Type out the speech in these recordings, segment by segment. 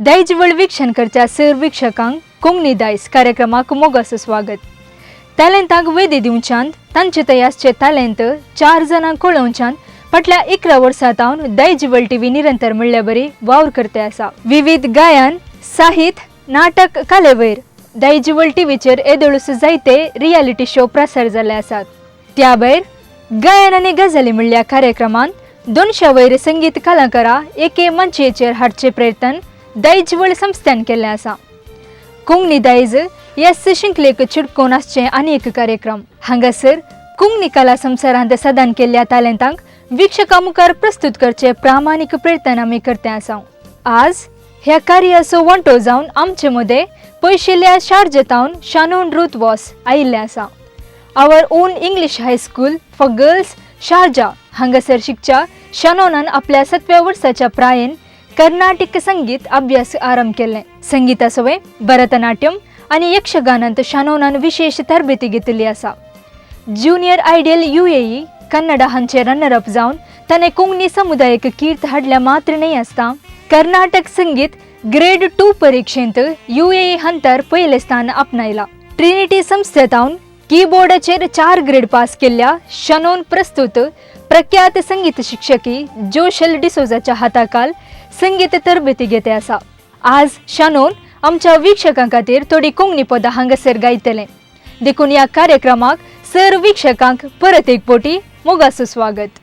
दैजवळ वीक्षण करच्या सर वीक्षकांक कोंकणी दायज कार्यक्रमाक मोगाचं स्वागत. टॅलेंटांक वेदी दिवच्यान तांचे तयासचे टॅलेंट 4 जाणांक कळोवच्यान फाटल्या 11 वर्सांतावन दैजवळ टीव्ही निरंतर म्हणल्या बरी वावर करते आसा. विविध गायन, साहित्य, नाटक कलेवयर दैजवळ टीव्हीचेर येदोळूस जायते रियालिटी शो प्रसार जाल्ले आसात. त्या भायर गायन आनी गजाली म्हणल्या कार्यक्रमांत 200 वयर संगीत कलाकारां एके मंचयेचेर हाडचे प्रयत्न दैजवळ संस्थेन केल्ले आसा. कोंकणी दायज येस शिंकलेक चिडकोवन आसचे आनी एक कार्यक्रम. हांगासर कोंकणी कला संवसारांत सदान केल्ल्या टॅलेंटांक वीक्षकां मुखार प्रस्तुत करचे प्रामाणीक प्रयत्न आमी करते आसा. आज ह्या कार्याचो वंटो जावन आमचे मदें पयशिल्ल्या शारजतावन शानोन रूथ वॉस आयिल्ले आसा. Our own English high school for girls Sharjah हांगासर शिकच्या शानोनान आपल्या 7व्या वर्साच्या प्रायेन कर्नाटक संगीत अभ्यास आरंभ केले. संगीतासोवे भरतनाट्यम आनी यक्षगानांत शानोनान विशेष तरबेती घेतली आसा. ज्युनियर आयडियल UAE कन्नडा हांचे रनर अप जावन ताणें कोंकणी समुदायाक कीर्त हाडल्या मात्र न्ही आसता कर्नाटक संगीत ग्रेड 2 परीक्षेंत UAE हंतर पयले स्थान आपणायला. ट्रिनिटी संस्थेतावन कीबोर्डाचेर 4 ग्रेड पास केल्ल्या शानोन प्रस्तुत प्रख्यात संगीत शिक्षकी जोशल डिसोजाच्या हाताखाल संगीत तरबेती घेते आसा. आज शानोन आमच्या वीक्षकां खातीर थोडी कोंकणी पदां हांगासर गायतले. देखून ह्या कार्यक्रमाक सर वीक्षकांक परत एक पोटी मोगाचं स्वागत.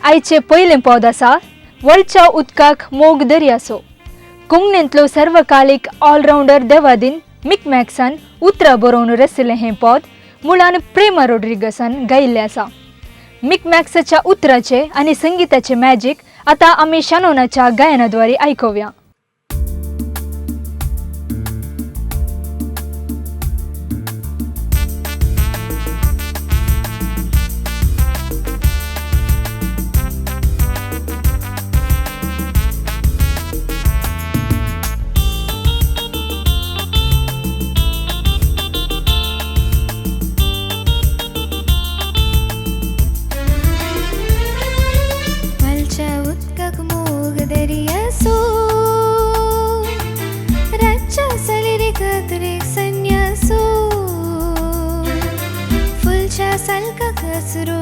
आयचे पयलें पद आसा वळच्या उदकाक मोग दर्यासो. कोंकणींतलो सर्वकालीक ऑलरावंडर देवादीन मिक मॅक्सान उतरां बरोवन रचिल्लें हें पद मुळान प्रेमा रोड्रिगसान गायिल्लें आसा. मिक मॅक्साच्या उतराचे आनी संगीताचे मॅजीक आतां आमी शानोनाच्या गायनाद्वारे आयकुया.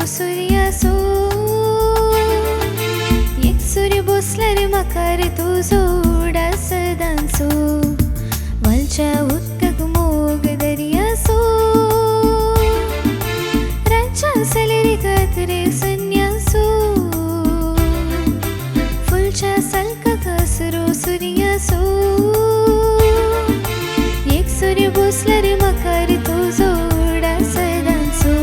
सूर्यासो एक सूर्य बसल्यार म्हाका रे तुजो उडास दांचो. वळच्या उदकाक मोग दर्यासो रातच्या सलेरे कातरे संन्यासो. फुलच्या सालकाक असरो सूर्यासो एक सूर्य बसल्यार म्हाका रे तुजो उडास दांचो.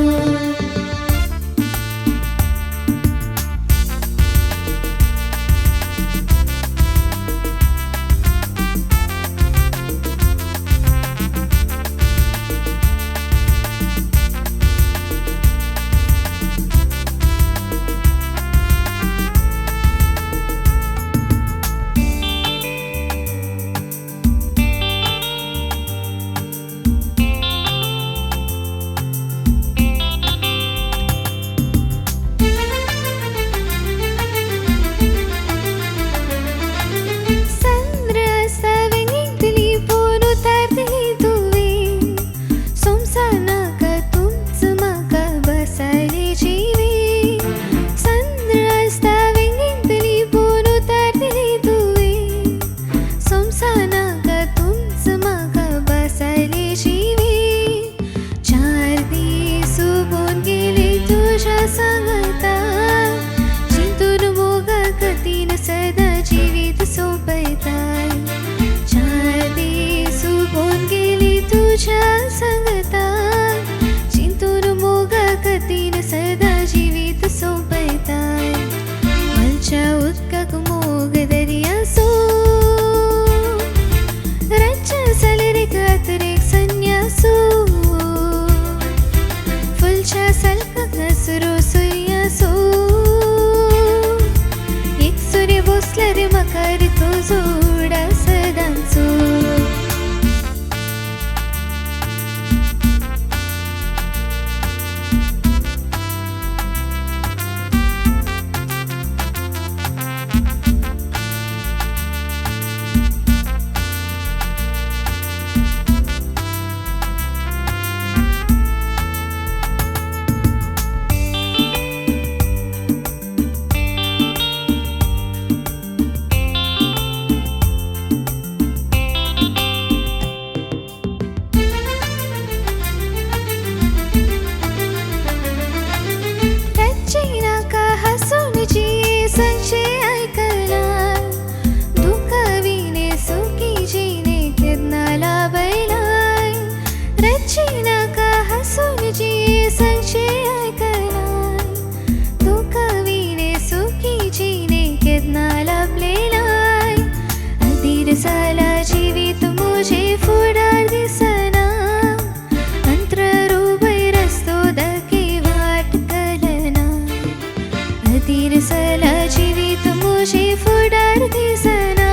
खातीर सला जिवीत मुझे फुडार दिसना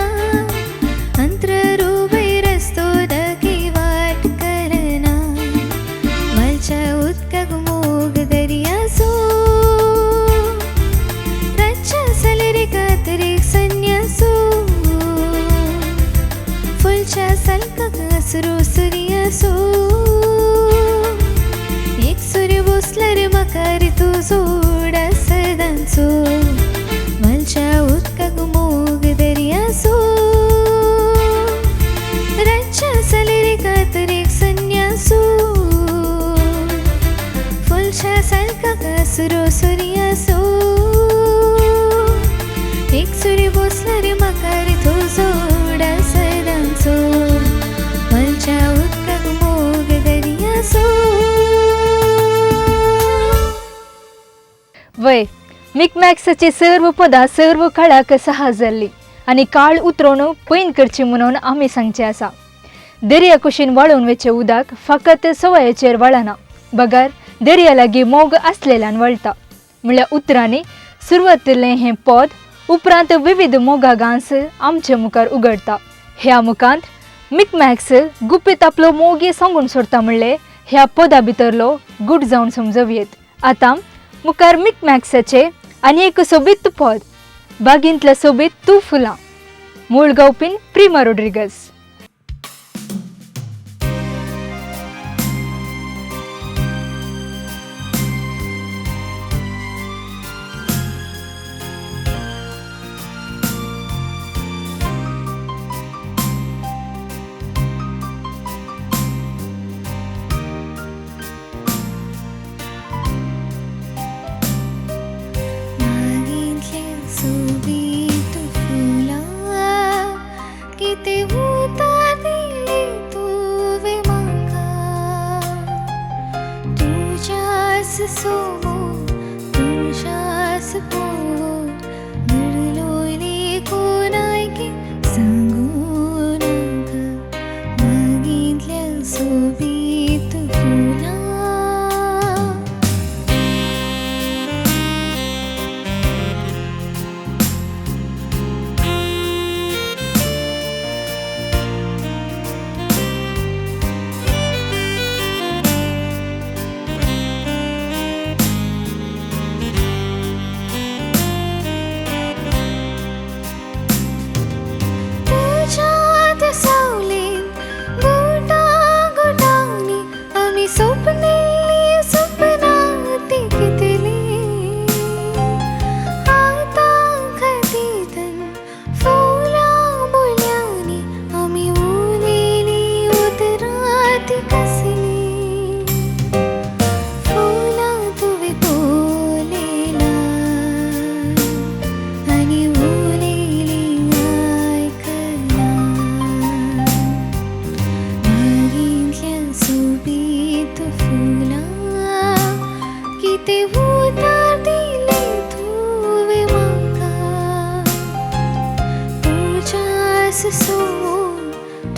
अंतरूबय रस्तो दगी वाट करना मलच्या उदकाक मोग दर्यासो रातच्या सलरे कातरेक संन्यासो फुलच्या सलकाक असरो सूर्यासो एक सूर्य बसला रे मकार तुजो उडा सदांचो मलच्या उदकाक मोग दर्यासो रातच्या सलरे कातरेक संन्यासो फुलच्या सलकाक असरो सूर्यासो एक सूर्य बसला रे मकार तुजो उडा सदांचो मलच्या उदकाक मोग दर्यासो. वय मिकमॅक्सची सर्व पदां सर्व काळाक सहा जाल्ली आनी काळ उतरोवन पैन करची म्हणून आमी सांगचे आसा. दर्या कुशीन वाळून वेचे उदक फकत सवयाचेर वळना बगर दर्या लागीं मोग आसलेल्यान वळटा म्हळ्यार उतरांनी सुरवातीलें हें पद उपरांत विविध मोगा गांस आमचे मुखार उगडटा. ह्या मुखांत मिकमॅक्स गुपीत आपलो मोगी सांगून सोडटा म्हणले ह्या पदा भितरलो गूढ जावन समजवयेत. आतां मुखार मिकमॅक्साचे आनी एक सोबीत पद बागींतल्या सोबीत तूं फुलां मूळ गावपीन प्रिमा रोड्रिगस. सोबीत फुलां कितें उतार दिली तुवें म्हाका तुज्याच समोर तुज्याच पळोवन घडलोली कोणायकी सांगू नाका मागितल्या सोबीत फुलां.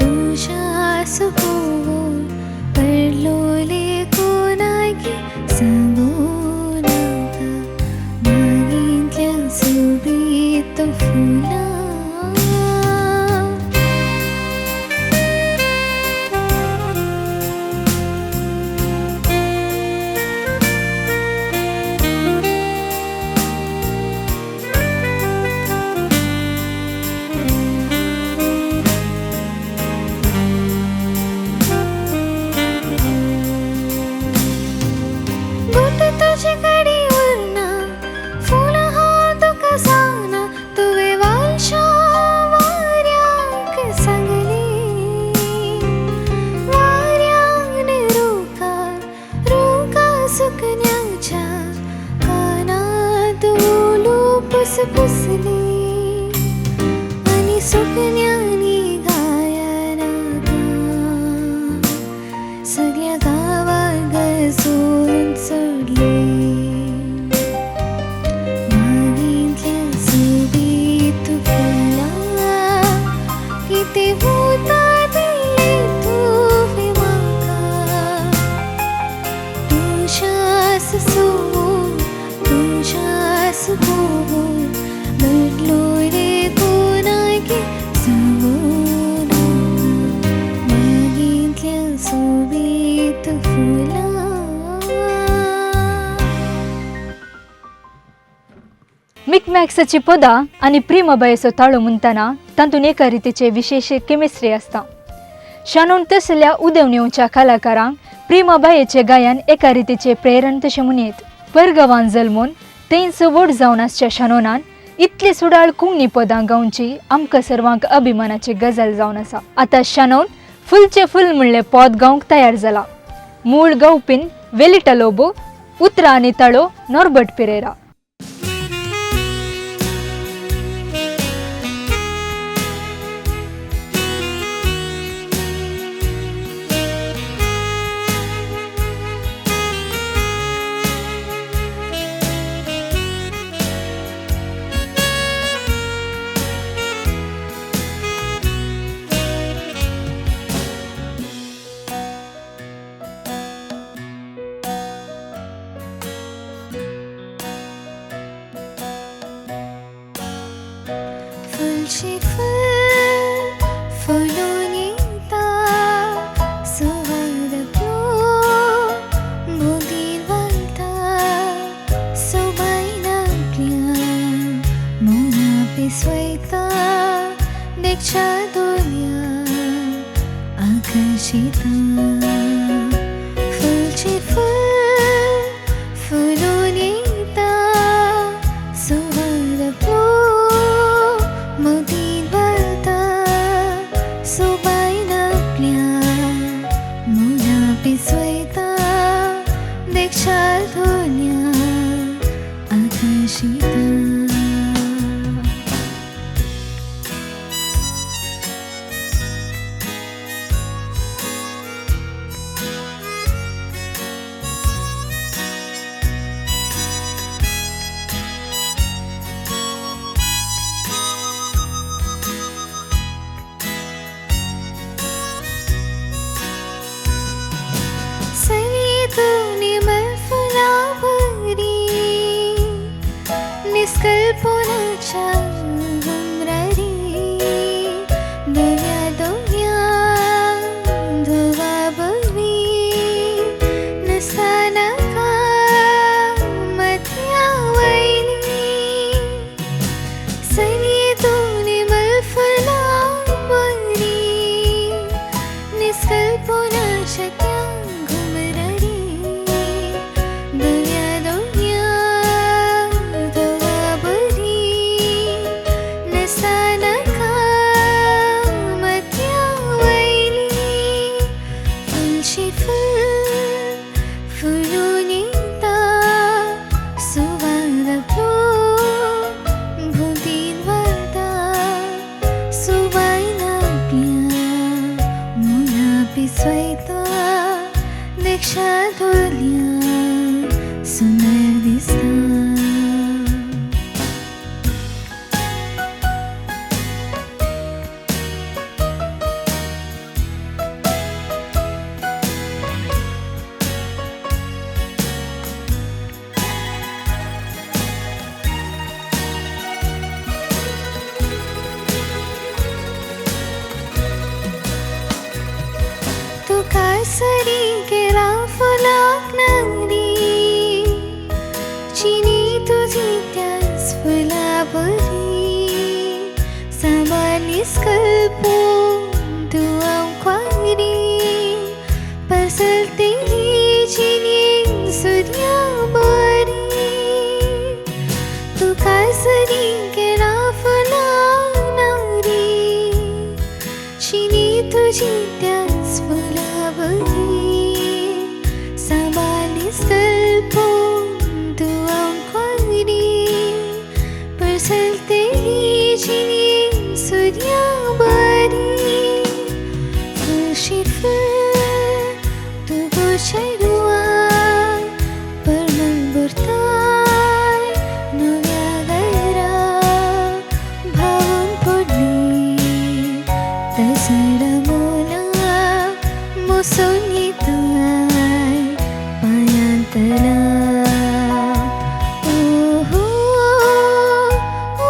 तुझ्यास पळोवन पडलोले कोणायकी सांगू नाका मागितल्या सोबीत फुलां. पुसली आणि सुकन्यानी गायना सगळ्या गावात गजून सोडली मागितल्या सोबीत फुलां किती उतार दिली तुवें म्हाका तुझ्याच समोर तुझ्याच मिकमॅक्साची पदां आनी प्रिमाबायेचो ताळो म्हणटना तातूंत एका रितीचे विशेश केमिस्ट्री आसता. शानून तसल्या उदेवणेवच्या कलाकारांक प्रिमाबायेचें गायन एका रितीचे प्रेरण तशें म्हणयत. परगांवांत जल्मून थंयच व्हड जावन आसच्या शानोनान इतली सुडाळ कोंकणी पदां गावची आमकां सर्वांक अभिमानाची गजाल जावन आसा. आतां शानोन फुलचे फुल म्हणलें पद गावंक तयार जाला. मूळ गावपीन वेलिटा लोबो, उतरां आनी ताळो नॉर्बर्ट पेरेरा. फुलशी फुल फुलून येता सुवाद मोदीर वालता सोबायन आपल्या मोना पिसवयता देखच्या दोन्या आकाशिता. फुलशी फुल फुलून येता सुवाद मोदीर वालता सोबायन आपल्या मोना पिसवयता देखच्या दोन्या आकाशिता. निस्कल्पनाच्या उमरारी दोन्या दोन्या धवा बरी नसताना का मध्या वयली सनी दोन्ही मलफला बरी निस्कल्पनाच्या त्या घुमरारी दोन्या दोन्या पिसवयता देखच्या दोन्या सुंदर दिसता. कासरी गेला फुलाक नांगरी चिनी तुझी त्याच फुला बरी सांबार निस्कल्पून तूं आमक्वारी पसरतेली चिनी सुर्या बरी. तूं कासरी गेला फुलाक नांगरी चिनी तुझी त्याच फुला निस्कल्पून तूं आमक्वारी पसरतेली चिनी सुर्या बरी. फुलशी फुल तूं गोचेडुआं परमल बुरताय नव्या घरा भावून पडली तसड मोला मोसून येताय पायांतला. ओ हो ओ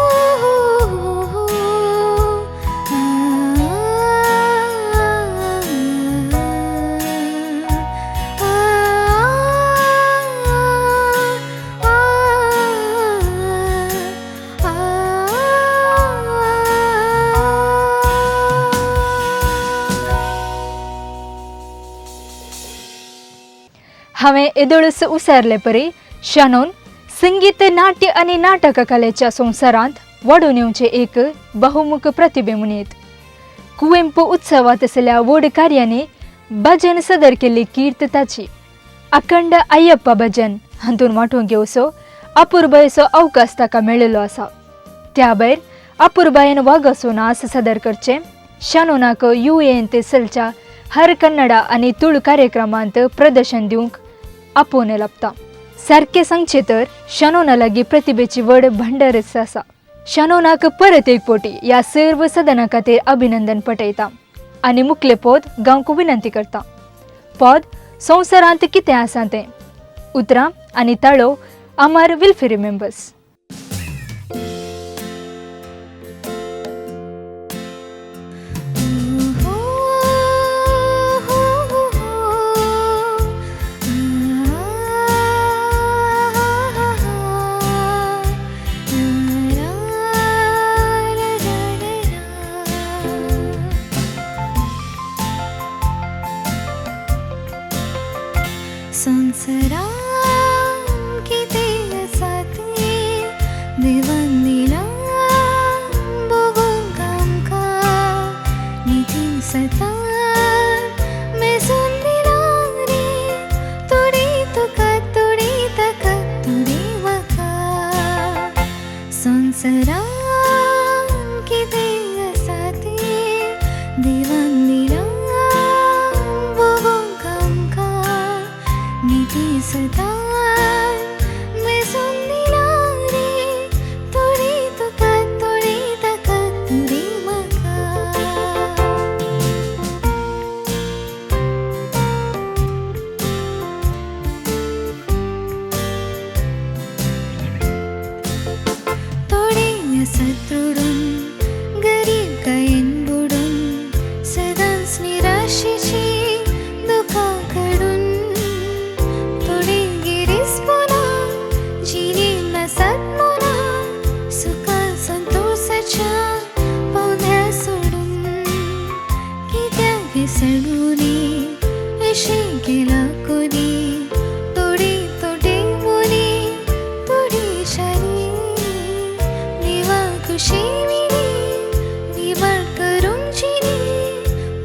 हांवें येदोळस उसारले परी शानोन संगीत नाट्य आनी नाटक कलेच्या संवसारांत वाडून येवचे एक बहुमुख प्रतिभे म्हणीत. कुवेंपू उत्सवात असल्या व्हड कार्यांनी भजन सदर केल्ली कीर्त ताची. अखंड अय्यप्पा भजन हातून वांटून घेवचो अपूर्बायेचो अवकाश ताका मेळिल्लो आसा. त्या भायर अपूर्बायेन वागाचो नाच सदर करचे शानोनाक UANTSLच्या हर कन्नडा आनी तुळ कार्यक्रमांत प्रदर्शन दिवंक आपोवन लाभता. सारकें सांगचें तर शानोना लागीं प्रतिभेची व्हड भंडारच आसा. शानोनाक परत एक फावटी ह्या सर्व सदना खातीर अभिनंदन पटयता आनी मुखलें पद गावंक विनंती करता. पद संवसारांत कितें आसा तें. उतरां आनी ताळो अमर विल फी रिमेंबर्स. संसारान कितें आसा तें देवान दिलां बगूंक आमकां नितीन सतान मेजून दिलां रे थोडी तुका थोडी ताका थोडी म्हाका. संसारान कितें आसा तें देवान दिलां बगूंक आमकां निती सतान मेजून दिलां रे थोडी तुका थोडी ताका थोडी म्हाका. थोडी आसात रडून गरीब गायेन बुडून सदांच निराशेची दुखां काडून. थोडी गिरेस्पणां जिणेन आसात मोना सुखा संतोषाच्या पवन्या सोडून. कित्याक हे सडुनी अशें केलां कोणी थोडी थोडी मोनी थोडी शारी देवा खुशी विणी विवाड करून जिणी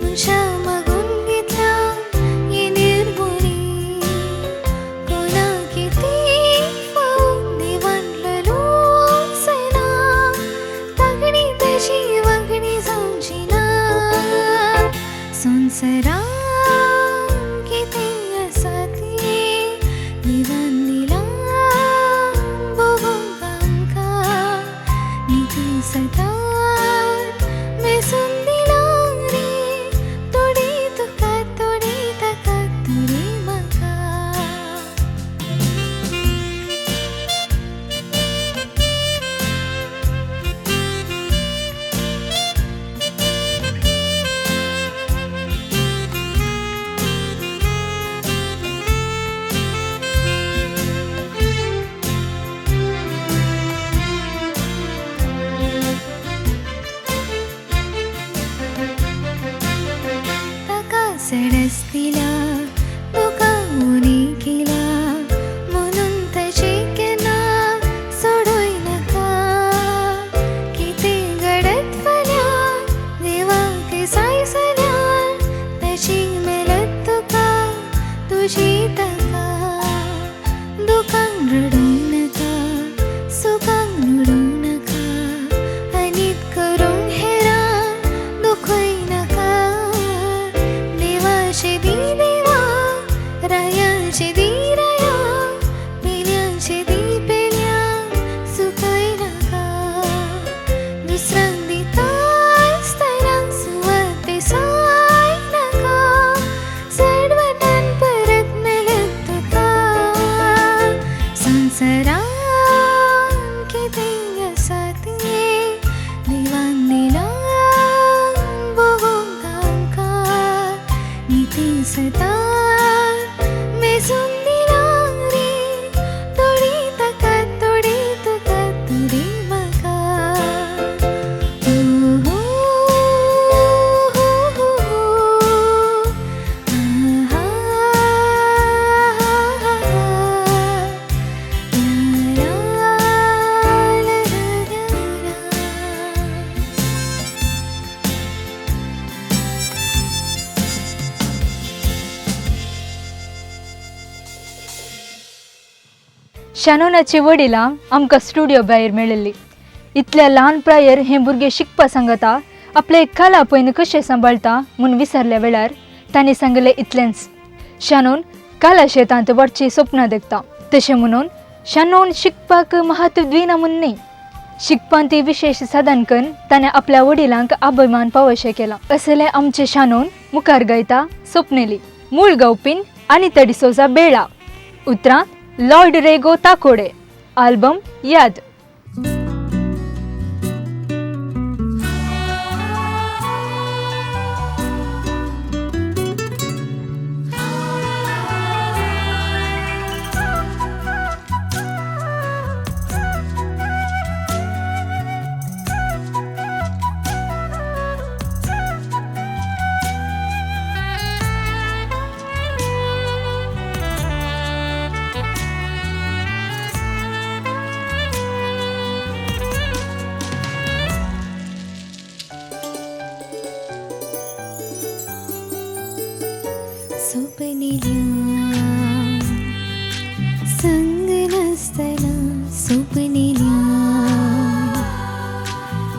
मनशा मागून घेतल्या हे निर्मोनी. कोणा किती फावट देवान ललोंक जायना तागडी ताची वागणी जावची ना. संसारान कितें आसा तें देवान दिलां बगूंक आमकां निती सतान मेजून दिलां रे थोडी तुका थोडी ताका थोडी म्हाका. ताका सडस दिला तुका उणी केला म्हणून ताची केन्ना सोडूय नाका. कितें घडत फाल्यां देवाक जाय जाल्यार ताची मेलत तुका तुजी ताका. दुखांक रडूं नाका सुखांक रडूं नाका आनीक करूंक हेरां दुखूय नाका. देवाचे दी देवा रायाचे दी राया पेल्याचे दी पेल्या सुखय नाका. दुसऱ्यांक दिता आसतना सुवात साय नाका. चडवटान परत मेलत तुका. संसारान कितें आसा तें देवान दिलां बगूंक आमकां निती सतान मेजून दिलां रे थोडी ताका थोडी तुका थोडी म्हाका. शानोनाची वडिलां आमकां स्टुडियो भायर मेळिल्ली. इतल्या ल्हान प्रायर हे भुरगे शिकपा सांगता आपले कला पयन कशें सांबाळटा म्हूण विचारल्या वेळार तांणी सांगलें इतलेंच. शानोन कला शेतांत वचची सपनां देखता. तशें म्हणून शानोन शिकपाक महत्व दिना म्हूण न्ही. शिकपान ती विशेष साधन करून ताणें आपल्या वडिलांक अभिमान पावशें केला. असलें आमचें शानोन मुखार गायता सपनेली. मूळ गावपीन अनिता डिसोजा बेळा. उतरां लॉयड रेगो ताकोडे. आल्बम याद. स्वप्निल्या संग नसताना स्वप्निल्या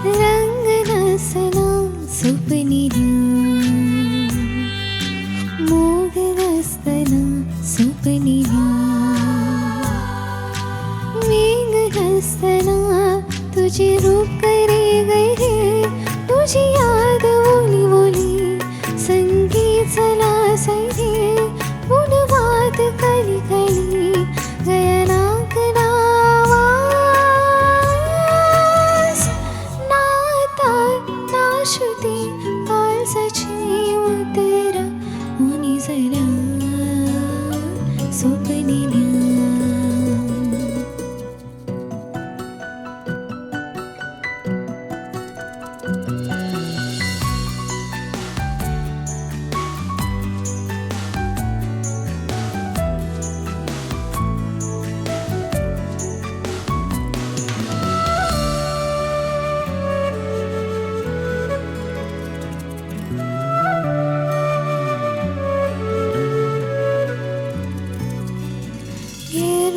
रंग नसना स्वप्निल्या मोग नसताना स्वप्निल्या मेघ नसताना तुझे रूप करे गैरे तुझी याद ओली ओली संगीत चला सैरे उनवाद कली कली गयनाक नावास नाता नाशुते काळजाची उतरा उनी जरा स्वप्निल्या.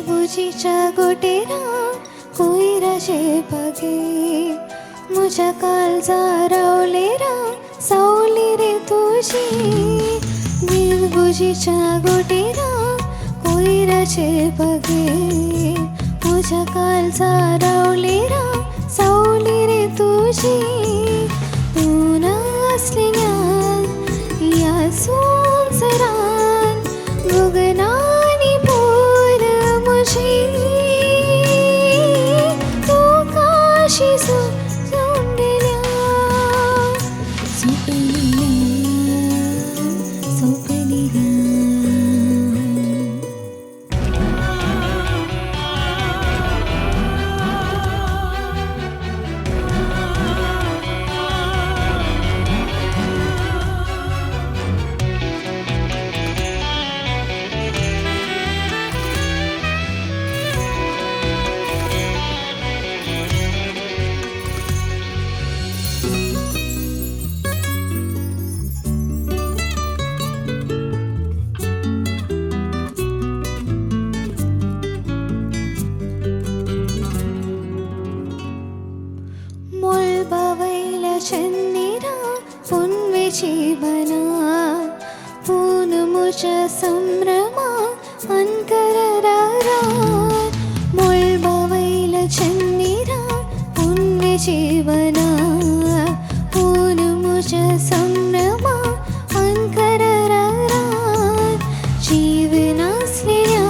बुजीच्या गोटेरा कोयराचे पगे मुझ्या काळजा रावलेरा सावली रे तुझी. बुजीच्या गोटेरा कोयराचे पगे मुझ्या काळजा रावलेरा सावली रे तुझी. तून असलेल्या या सुंदरान गगनानी तू काशी सोंडल्या स्वप्निल्या. चंदिरा पुन्वेची बना पून मुझ्या संभ्रमा अंतररारा. मुळबावैल चंदिरा पुन्वेची बना पून मुझ्या संभ्रमा अंतररारा. जीवनासलेल्या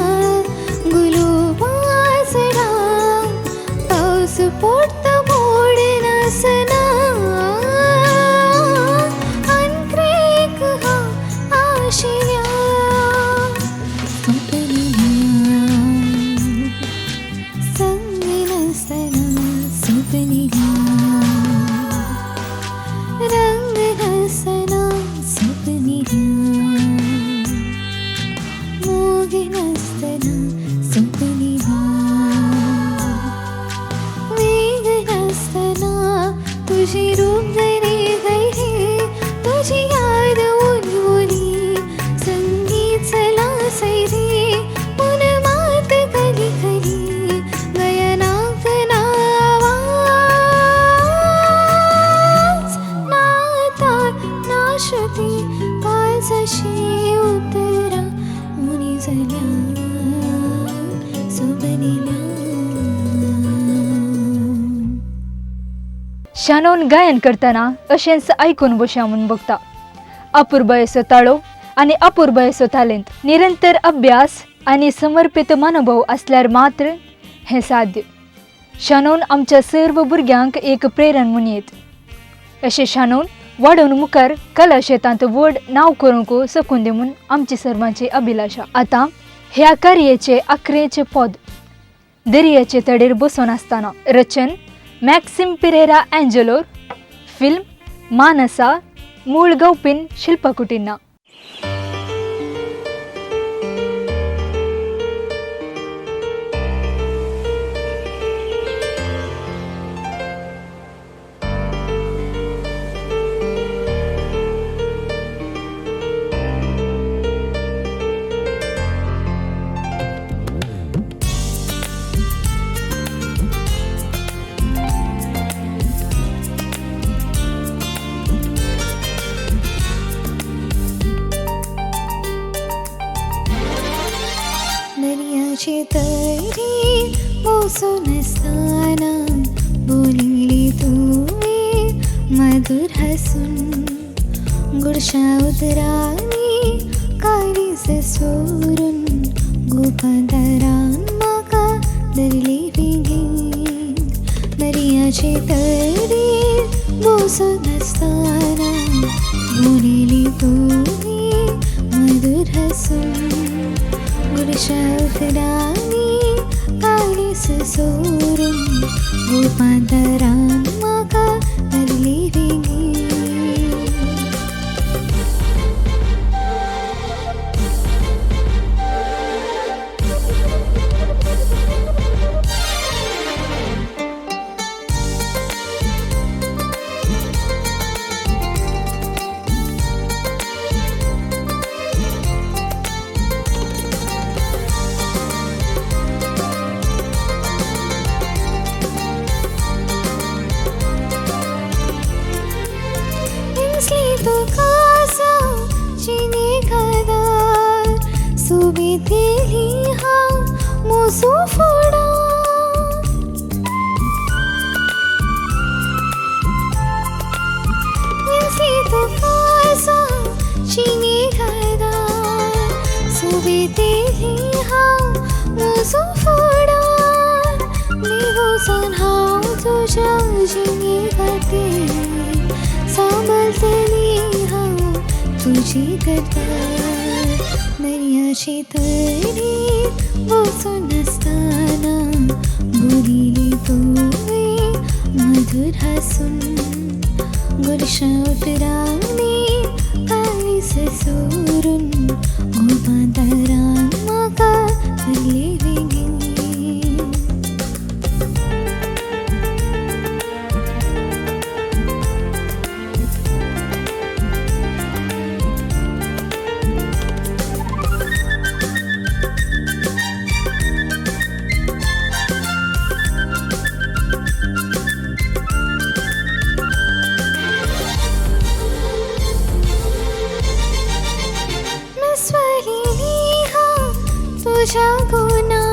गुलाबासडा पाऊस पडता मोड नसना. रंग नसना स्वप्निल्या मोग नसताना स्वप्निल्या वेग नसताना तुझे रूप गरे गैरे तुझी याद ओली ओली संगीत चला सैरे उन मात कली कली शानोन गायन करतना अशेंच ऐकून बशा म्हूण बघता. अपूर्ब असो ताळो आनी अपूर्ब असो टॅलेंट, निरंतर अभ्यास आनी समर्पित मनोभाव असल्यार मात्र हें साध्य. शानोन आमच्या सर्व भुरग्यांक एक प्रेरण म्हूण येत. अशें शानोन वाडोवन मुखार कला क्षेत्रांत व्हड नांव करूंक सकून दी म्हूण आमची सर्वांची अभिलाषा. आतां ह्या कार्याचें अखरेचें पद दर्याचे तडेर बसून आसतना रचन मॅक्सिम पिरेरा एंजेलोर, फिल्म मानसा, मूळ गवपीन शिल्पा कुटिन्ना. दर्याची तरी मोसून असताना बोलिली तुवे मधुर हसून, गुडशा उतराली काळीस सोरून, गोपादारान म्हाका धरली बेगीन. दर्याची तरी मोसून असताना बोलिली तुवे मधुर हसून, गुडशा उतराली काळीस सोरून, गोपादारान म्हाका धरली बेगीन. तो कासा चिनी खादार सुबितेली हांव मोसू फोडा. तो कासा चिनी खादार सुबितेली हांव मोसू फोडा. निवोसन हांव तुज्या जिणी खातीर सांबाळटली हांव तुजी करतार. दर्याची तरी बसून आसतना बोलिली तुवे मधुर हसून, गुडशा उतराली काळीस सोरून, गोपादारान म्हाका धरली बेगीन. तुझ्या गुना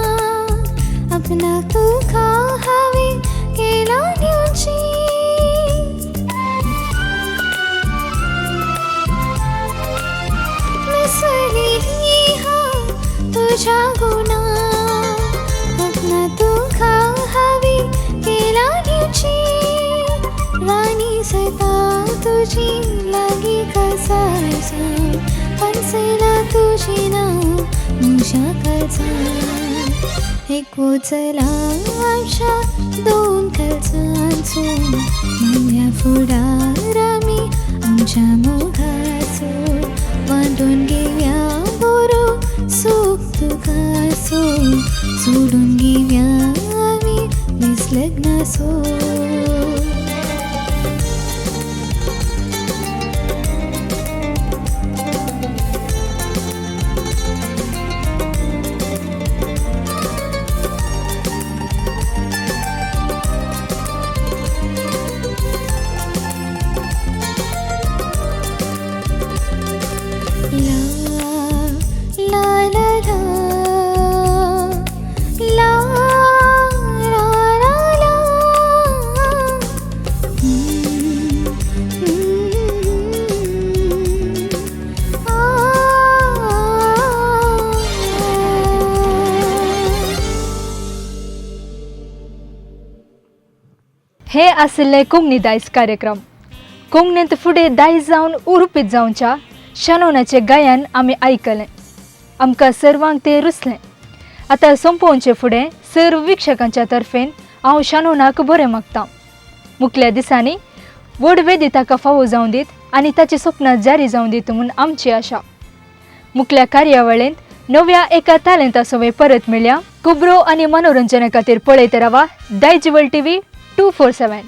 अपना तू खा हवे केला न्यूची. मिसळलेली हांव तुझ्या गुना अपना तू खा हवे केला न्यूची. राणी सता तुझी लागी कसायचा, पंसला तुझी नाव मुझ्या काळजात. एक वचला आमच्या दोन काळजांचो, मांडल्या फुडार आमी आमच्या मोगाचो. वांटून घेवया बरो सूख तुकाचो, सोडून घेवया आमी बेस लग्नाचो. हे आशिल्ले कोंकणी दायज कार्यक्रम. कोंकणींत फुडें दायज जावन उरुपीत जावच्या शनोनाचें गायन आमी आयकलें. आमकां सर्वांक तें रुचलें. आतां संपोवचे फुडें सर्व विक्षकांच्या तर्फेन हांव शनोनाक बरें मागतां. मुखल्या दिसांनी व्हड वेदी ताका फावो जावं दीत आनी ताची सपनां जारी जावं दीत म्हूण आमची आशा. मुखल्या कार्यावळींत नव्या एका टॅलंटा सवय परत मेळ्ळ्या. खबरो आनी मनोरंजना खातीर पळयत रावा दायज वर्ल्ड TV 247.